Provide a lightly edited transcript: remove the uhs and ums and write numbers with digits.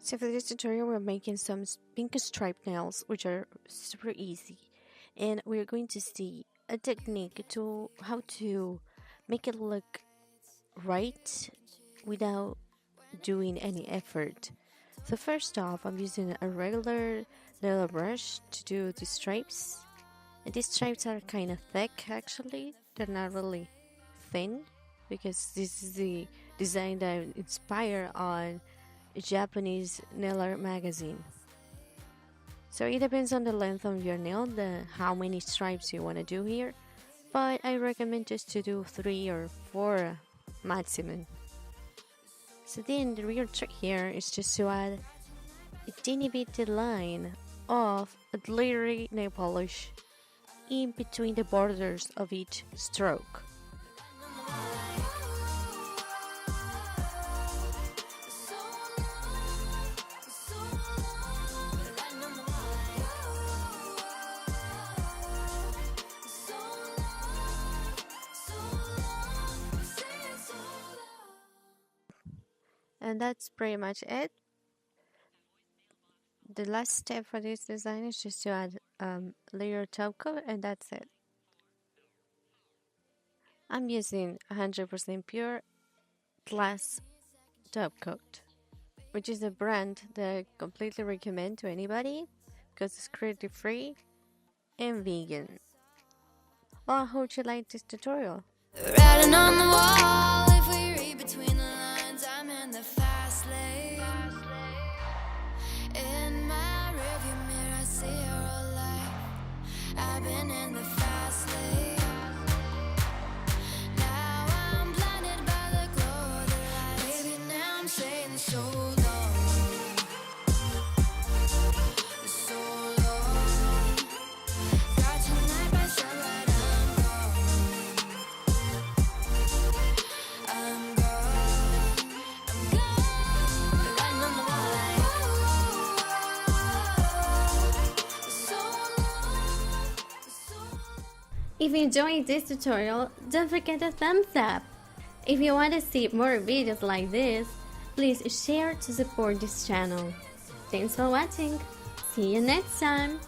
So for this tutorial, we're making some pink striped nails, which are super easy. And we're going to see a technique to how to make it look right without doing any effort. So first off, I'm using a regular nail brush to do the stripes. And these stripes are kind of thick actually. They're not really thin because this is the design that I inspired on a Japanese nail art magazine. So it depends on the length of your nail, how many stripes you want to do here, but I recommend just to do 3 or 4 maximum. So then the real trick here is just to add a teeny bitty line of a glittery nail polish in between the borders of each stroke. And that's pretty much it. The last step for this design is just to add layer top coat, and that's it. I'm using 100% pure glass top coat, which is a brand that I completely recommend to anybody because it's cruelty free and vegan. Well, I hope you liked this tutorial. Writing on the wall, if we read between the lines, I'm in the fast lane. In my rearview mirror, I see your whole life. I've been in the fast lane. Now I'm blinded by the glow of the lights. Baby, now I'm saying so long. So long. Got tonight by sunlight. If you enjoyed this tutorial, don't forget to thumbs up. If you want to see more videos like this, please share to support this channel. Thanks for watching. See you next time.